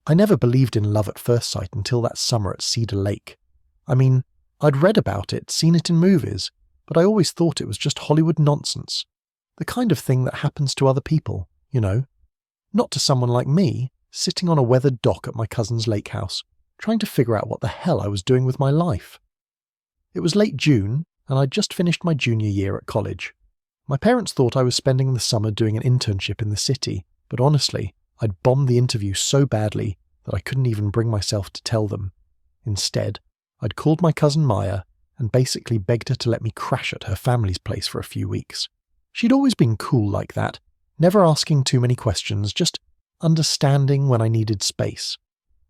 I never believed in love at first sight until that summer at Cedar Lake. I mean, I'd read about it, seen it in movies, but I always thought it was just Hollywood nonsense. The kind of thing that happens to other people, you know. Not to someone like me, sitting on a weathered dock at my cousin's lake house, trying to figure out what the hell I was doing with my life. It was late June, and I'd just finished my junior year at college. My parents thought I was spending the summer doing an internship in the city, but honestly, I'd bombed the interview so badly that I couldn't even bring myself to tell them. Instead, I'd called my cousin Maya and basically begged her to let me crash at her family's place for a few weeks. She'd always been cool like that, never asking too many questions, just understanding when I needed space.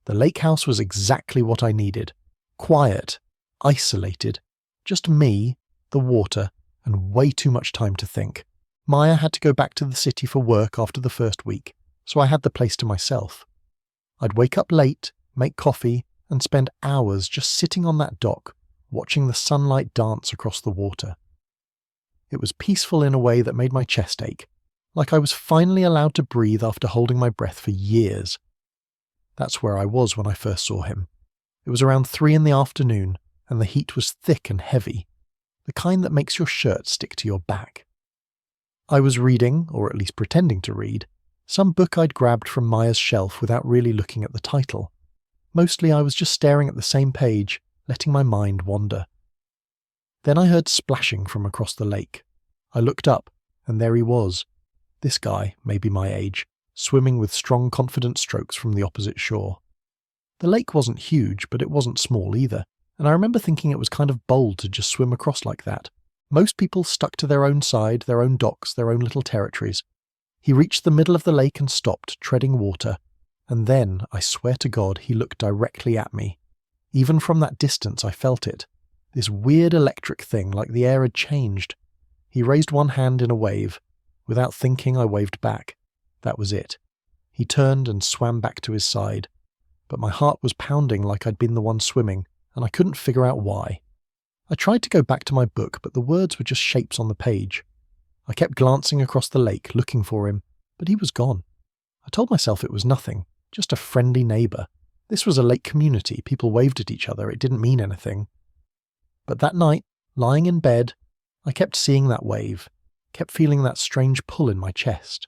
The lake house was exactly what I needed. Quiet, isolated, just me, the water, and way too much time to think. Maya had to go back to the city for work after the first week, so I had the place to myself. I'd wake up late, make coffee, and spend hours just sitting on that dock, watching the sunlight dance across the water. It was peaceful in a way that made my chest ache, like I was finally allowed to breathe after holding my breath for years. That's where I was when I first saw him. It was around 3 p.m, and the heat was thick and heavy, the kind that makes your shirt stick to your back. I was reading, or at least pretending to read, some book I'd grabbed from Maya's shelf without really looking at the title. Mostly I was just staring at the same page, letting my mind wander. Then I heard splashing from across the lake. I looked up, and there he was. This guy, maybe my age, swimming with strong, confident strokes from the opposite shore. The lake wasn't huge, but it wasn't small either, and I remember thinking it was kind of bold to just swim across like that. Most people stuck to their own side, their own docks, their own little territories. He reached the middle of the lake and stopped, treading water, and then, I swear to God, he looked directly at me. Even from that distance I felt it, this weird electric thing like the air had changed. He raised one hand in a wave. Without thinking, I waved back. That was it. He turned and swam back to his side, but my heart was pounding like I'd been the one swimming, and I couldn't figure out why. I tried to go back to my book, but the words were just shapes on the page. I kept glancing across the lake, looking for him, but he was gone. I told myself it was nothing, just a friendly neighbour. This was a lake community, people waved at each other, it didn't mean anything. But that night, lying in bed, I kept seeing that wave, kept feeling that strange pull in my chest.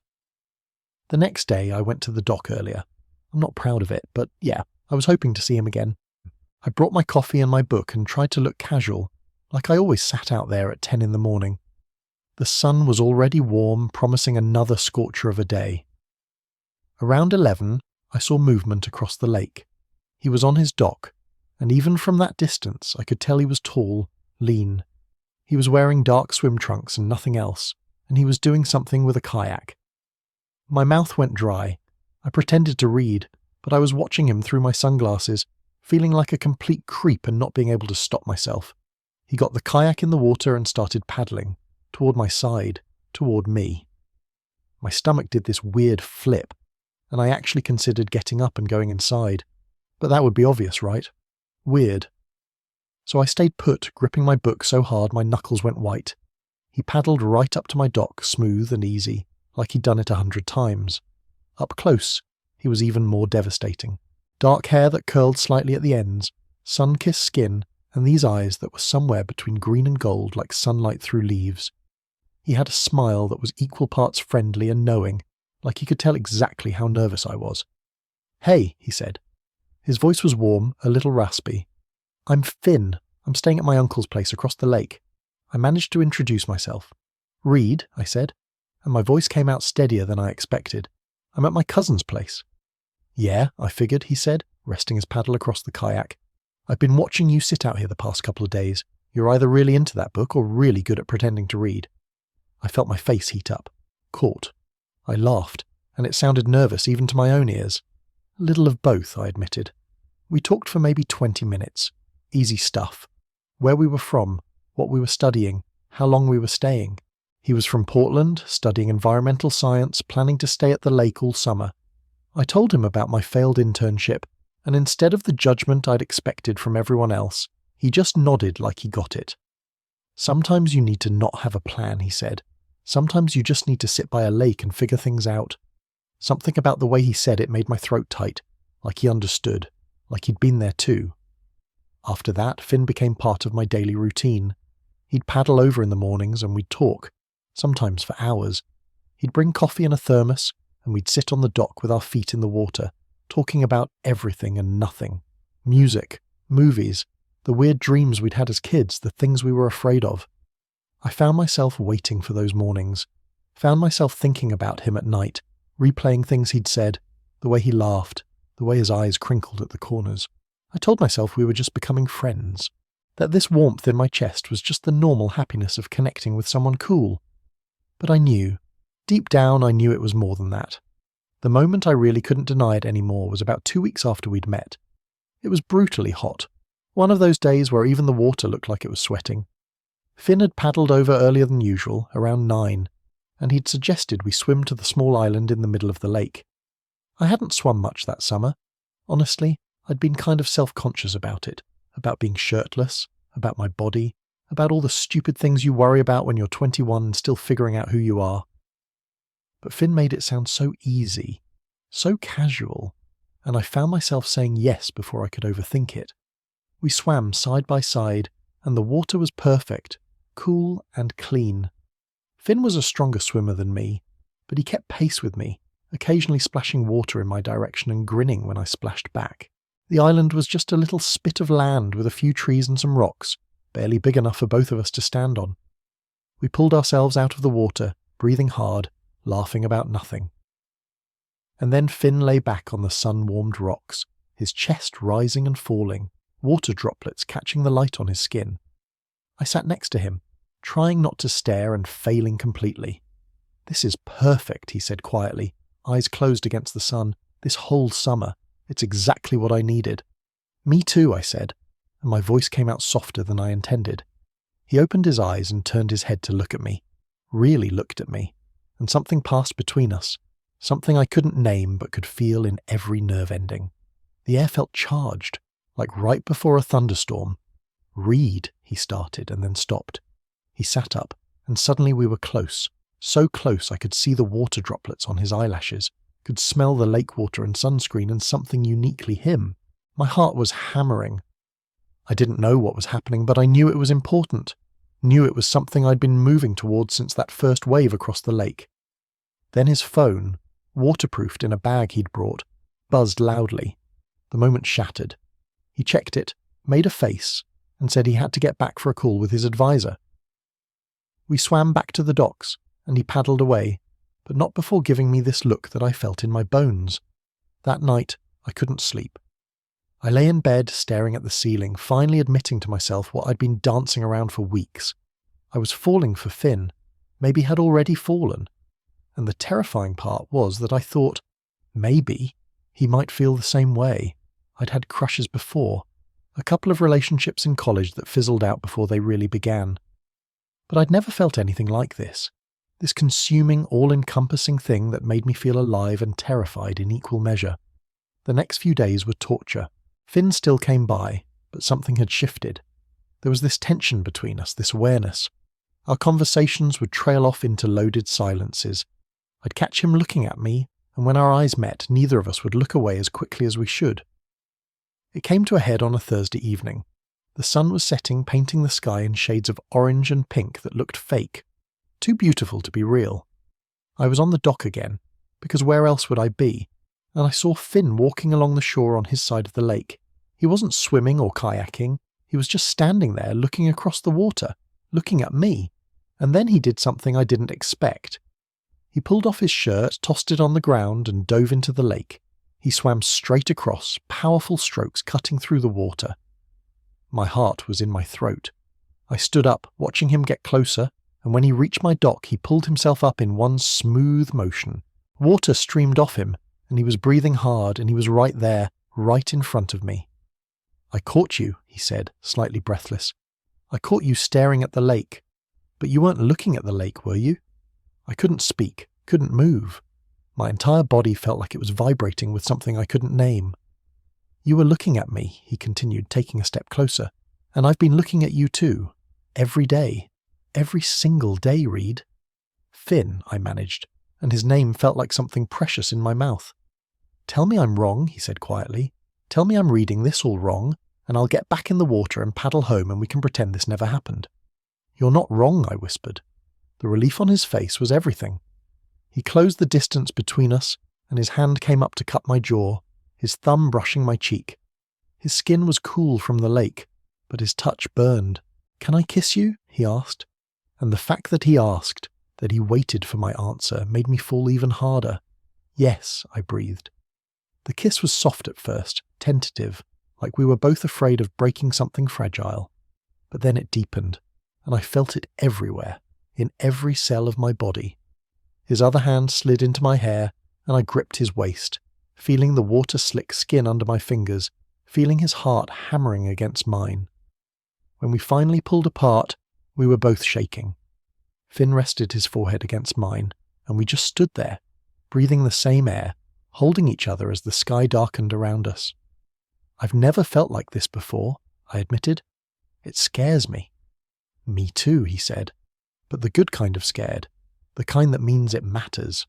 The next day I went to the dock earlier. I'm not proud of it, but yeah, I was hoping to see him again. I brought my coffee and my book and tried to look casual, like I always sat out there at 10 a.m. The sun was already warm, promising another scorcher of a day. Around 11, I saw movement across the lake. He was on his dock, and even from that distance I could tell he was tall, lean. He was wearing dark swim trunks and nothing else, and he was doing something with a kayak. My mouth went dry. I pretended to read, but I was watching him through my sunglasses, feeling like a complete creep and not being able to stop myself. He got the kayak in the water and started paddling, toward my side, toward me. My stomach did this weird flip, and I actually considered getting up and going inside. But that would be obvious, right? Weird. So I stayed put, gripping my book so hard my knuckles went white. He paddled right up to my dock, smooth and easy, like he'd done it 100 times. Up close, he was even more devastating. Dark hair that curled slightly at the ends, sun-kissed skin, and these eyes that were somewhere between green and gold like sunlight through leaves. He had a smile that was equal parts friendly and knowing, like he could tell exactly how nervous I was. "Hey," he said. His voice was warm, a little raspy. "I'm Finn. I'm staying at my uncle's place across the lake." I managed to introduce myself. "Reed," I said, and my voice came out steadier than I expected. "I'm at my cousin's place." "Yeah," I figured, he said, resting his paddle across the kayak. "I've been watching you sit out here the past couple of days. You're either really into that book or really good at pretending to read." I felt my face heat up. Caught. I laughed, and it sounded nervous even to my own ears. A little of both, I admitted. We talked for maybe 20 minutes. Easy stuff. Where we were from, what we were studying, how long we were staying. He was from Portland, studying environmental science, planning to stay at the lake all summer. I told him about my failed internship, and instead of the judgment I'd expected from everyone else, he just nodded like he got it. "Sometimes you need to not have a plan," he said. "Sometimes you just need to sit by a lake and figure things out." Something about the way he said it made my throat tight. like he understood, like he'd been there too. After that, Finn became part of my daily routine. He'd paddle over in the mornings and we'd talk, sometimes for hours. He'd bring coffee in a thermos and we'd sit on the dock with our feet in the water, talking about everything and nothing. Music, movies, the weird dreams we'd had as kids, the things we were afraid of. I found myself waiting for those mornings, found myself thinking about him at night, replaying things he'd said, the way he laughed, the way his eyes crinkled at the corners. I told myself we were just becoming friends, that this warmth in my chest was just the normal happiness of connecting with someone cool. But I knew, deep down I knew it was more than that. The moment I really couldn't deny it anymore was about 2 weeks after we'd met. It was brutally hot, one of those days where even the water looked like it was sweating. Finn had paddled over earlier than usual, around 9, and he'd suggested we swim to the small island in the middle of the lake. I hadn't swum much that summer. Honestly, I'd been kind of self-conscious about it, about being shirtless, about my body, about all the stupid things you worry about when you're 21 and still figuring out who you are. But Finn made it sound so easy, so casual, and I found myself saying yes before I could overthink it. We swam side by side, and the water was perfect, cool and clean. Finn was a stronger swimmer than me, but he kept pace with me, occasionally splashing water in my direction and grinning when I splashed back. The island was just a little spit of land with a few trees and some rocks, barely big enough for both of us to stand on. We pulled ourselves out of the water, breathing hard, laughing about nothing. And then Finn lay back on the sun-warmed rocks, his chest rising and falling, water droplets catching the light on his skin. I sat next to him, trying not to stare and failing completely. "This is perfect," he said quietly, eyes closed against the sun. "This whole summer. It's exactly what I needed." "Me too," I said, and my voice came out softer than I intended. He opened his eyes and turned his head to look at me, really looked at me, and something passed between us, something I couldn't name but could feel in every nerve ending. The air felt charged, like right before a thunderstorm. "Read," he started and then stopped. He sat up, and suddenly we were close, so close I could see the water droplets on his eyelashes, could smell the lake water and sunscreen and something uniquely him. My heart was hammering. I didn't know what was happening, but I knew it was important, knew it was something I'd been moving towards since that first wave across the lake. Then his phone, waterproofed in a bag he'd brought, buzzed loudly. The moment shattered. He checked it, made a face, and said he had to get back for a call with his advisor. We swam back to the docks, and he paddled away, but not before giving me this look that I felt in my bones. That night, I couldn't sleep. I lay in bed staring at the ceiling, finally admitting to myself what I'd been dancing around for weeks. I was falling for Finn, maybe had already fallen. And the terrifying part was that I thought, maybe, he might feel the same way. I'd had crushes before, a couple of relationships in college that fizzled out before they really began. But I'd never felt anything like this consuming, all-encompassing thing that made me feel alive and terrified in equal measure. The next few days were torture. Finn still came by, but something had shifted. There was this tension between us, this awareness. Our conversations would trail off into loaded silences. I'd catch him looking at me, and when our eyes met, neither of us would look away as quickly as we should. It came to a head on a Thursday evening. The sun was setting, painting the sky in shades of orange and pink that looked fake, too beautiful to be real. I was on the dock again, because where else would I be? And I saw Finn walking along the shore on his side of the lake. He wasn't swimming or kayaking, he was just standing there looking across the water, looking at me. And then he did something I didn't expect. He pulled off his shirt, tossed it on the ground, and dove into the lake. He swam straight across, powerful strokes cutting through the water. My heart was in my throat. I stood up, watching him get closer, and when he reached my dock, he pulled himself up in one smooth motion. Water streamed off him, and he was breathing hard, and he was right there, right in front of me. "I caught you," he said, slightly breathless. "I caught you staring at the lake. But you weren't looking at the lake, were you?" I couldn't speak, couldn't move. My entire body felt like it was vibrating with something I couldn't name. "You were looking at me," he continued, taking a step closer. "And I've been looking at you too. Every day. Every single day, Reed." "Finn," I managed, and his name felt like something precious in my mouth. "Tell me I'm wrong," he said quietly. "Tell me I'm reading this all wrong, and I'll get back in the water and paddle home and we can pretend this never happened." "You're not wrong," I whispered. The relief on his face was everything. He closed the distance between us, and his hand came up to cup my jaw, his thumb brushing my cheek. His skin was cool from the lake, but his touch burned. "Can I kiss you?" he asked. And the fact that he asked, that he waited for my answer, made me fall even harder. "Yes," I breathed. The kiss was soft at first, tentative, like we were both afraid of breaking something fragile. But then it deepened, and I felt it everywhere, in every cell of my body. His other hand slid into my hair, and I gripped his waist, feeling the water-slick skin under my fingers, feeling his heart hammering against mine. When we finally pulled apart, we were both shaking. Finn rested his forehead against mine, and we just stood there, breathing the same air, holding each other as the sky darkened around us. "I've never felt like this before," I admitted. "It scares me." "Me too," he said, "but the good kind of scared, the kind that means it matters."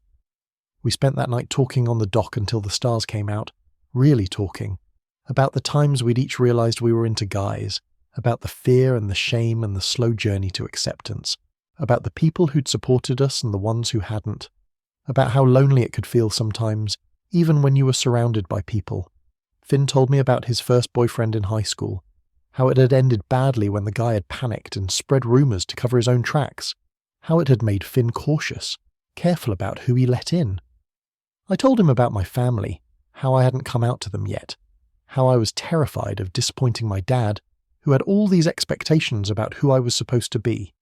We spent that night talking on the dock until the stars came out, really talking, about the times we'd each realized we were into guys, about the fear and the shame and the slow journey to acceptance, about the people who'd supported us and the ones who hadn't, about how lonely it could feel sometimes, even when you were surrounded by people. Finn told me about his first boyfriend in high school, how it had ended badly when the guy had panicked and spread rumours to cover his own tracks, how it had made Finn cautious, careful about who he let in. I told him about my family, how I hadn't come out to them yet, how I was terrified of disappointing my dad, who had all these expectations about who I was supposed to be.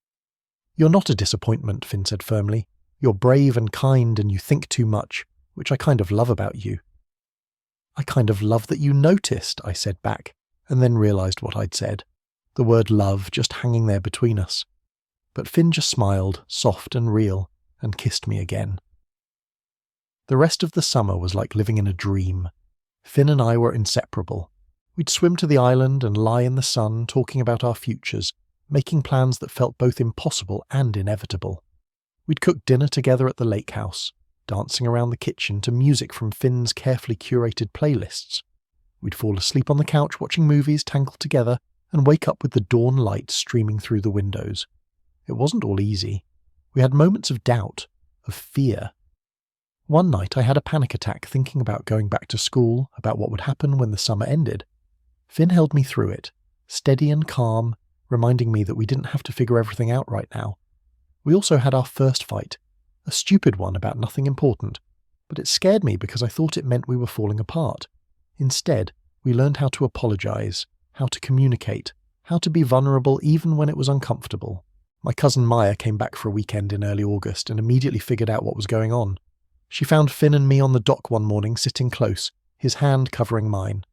"You're not a disappointment," Finn said firmly. "You're brave and kind and you think too much, which I kind of love about you." "I kind of love that you noticed," I said back, and then realised what I'd said. The word love just hanging there between us. But Finn just smiled, soft and real, and kissed me again. The rest of the summer was like living in a dream. Finn and I were inseparable. We'd swim to the island and lie in the sun talking about our futures, making plans that felt both impossible and inevitable. We'd cook dinner together at the lake house, dancing around the kitchen to music from Finn's carefully curated playlists. We'd fall asleep on the couch watching movies tangled together and wake up with the dawn light streaming through the windows. It wasn't all easy. We had moments of doubt, of fear. One night I had a panic attack thinking about going back to school, about what would happen when the summer ended. Finn held me through it, steady and calm, reminding me that we didn't have to figure everything out right now. We also had our first fight, a stupid one about nothing important, but it scared me because I thought it meant we were falling apart. Instead, we learned how to apologize, how to communicate, how to be vulnerable even when it was uncomfortable. My cousin Maya came back for a weekend in early August and immediately figured out what was going on. She found Finn and me on the dock one morning sitting close, his hand covering mine.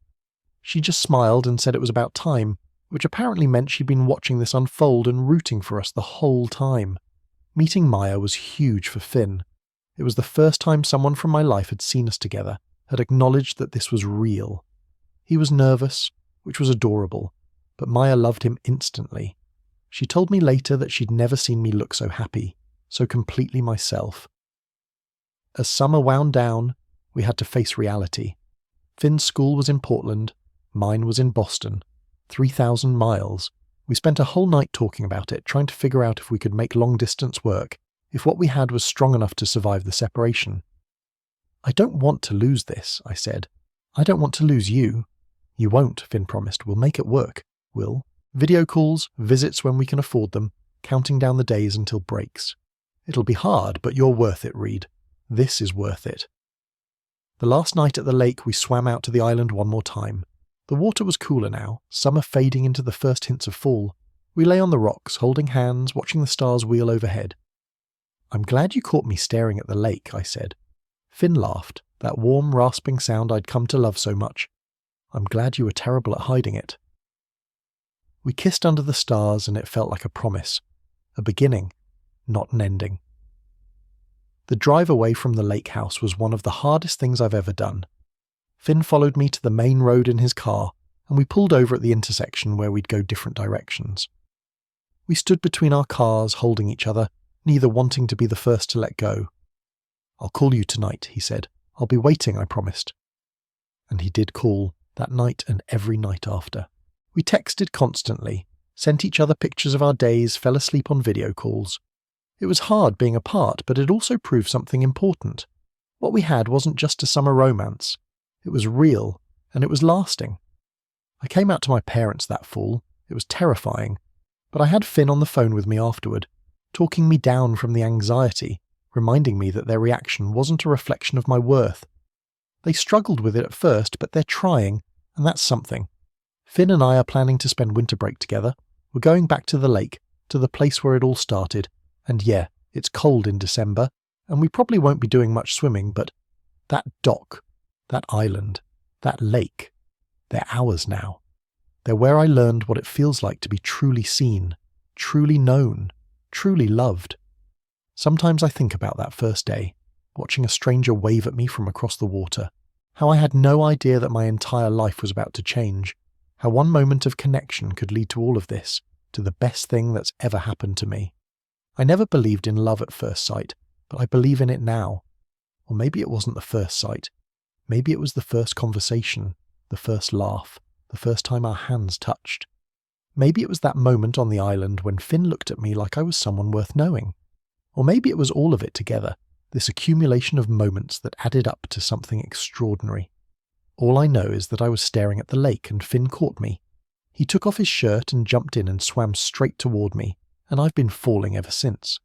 She just smiled and said it was about time, which apparently meant she'd been watching this unfold and rooting for us the whole time. Meeting Maya was huge for Finn. It was the first time someone from my life had seen us together, had acknowledged that this was real. He was nervous, which was adorable, but Maya loved him instantly. She told me later that she'd never seen me look so happy, so completely myself. As summer wound down, we had to face reality. Finn's school was in Portland, mine was in Boston, 3,000 miles. We spent a whole night talking about it, trying to figure out if we could make long-distance work, if what we had was strong enough to survive the separation. "I don't want to lose this," I said. "I don't want to lose you." "You won't," Finn promised. "We'll make it work. We'll. Video calls, visits when we can afford them, counting down the days until breaks. It'll be hard, but you're worth it, Reed. This is worth it." The last night at the lake, we swam out to the island one more time. The water was cooler now, summer fading into the first hints of fall. We lay on the rocks, holding hands, watching the stars wheel overhead. "I'm glad you caught me staring at the lake," I said. Finn laughed, that warm, rasping sound I'd come to love so much. "I'm glad you were terrible at hiding it." We kissed under the stars and it felt like a promise. A beginning, not an ending. The drive away from the lake house was one of the hardest things I've ever done. Finn followed me to the main road in his car, and we pulled over at the intersection where we'd go different directions. We stood between our cars, holding each other, neither wanting to be the first to let go. "I'll call you tonight," he said. "I'll be waiting, I promised. And he did call, that night and every night after. We texted constantly, sent each other pictures of our days, fell asleep on video calls. It was hard being apart, but it also proved something important. What we had wasn't just a summer romance. It was real, and it was lasting. I came out to my parents that fall. It was terrifying. But I had Finn on the phone with me afterward, talking me down from the anxiety, reminding me that their reaction wasn't a reflection of my worth. They struggled with it at first, but they're trying, and that's something. Finn and I are planning to spend winter break together. We're going back to the lake, to the place where it all started. And yeah, it's cold in December, and we probably won't be doing much swimming, but that dock, that island, that lake, they're ours now. They're where I learned what it feels like to be truly seen, truly known, truly loved. Sometimes I think about that first day, watching a stranger wave at me from across the water, how I had no idea that my entire life was about to change, how one moment of connection could lead to all of this, to the best thing that's ever happened to me. I never believed in love at first sight, but I believe in it now. Or maybe it wasn't the first sight. Maybe it was the first conversation, the first laugh, the first time our hands touched. Maybe it was that moment on the island when Finn looked at me like I was someone worth knowing. Or maybe it was all of it together, this accumulation of moments that added up to something extraordinary. All I know is that I was staring at the lake and Finn caught me. He took off his shirt and jumped in and swam straight toward me, and I've been falling ever since.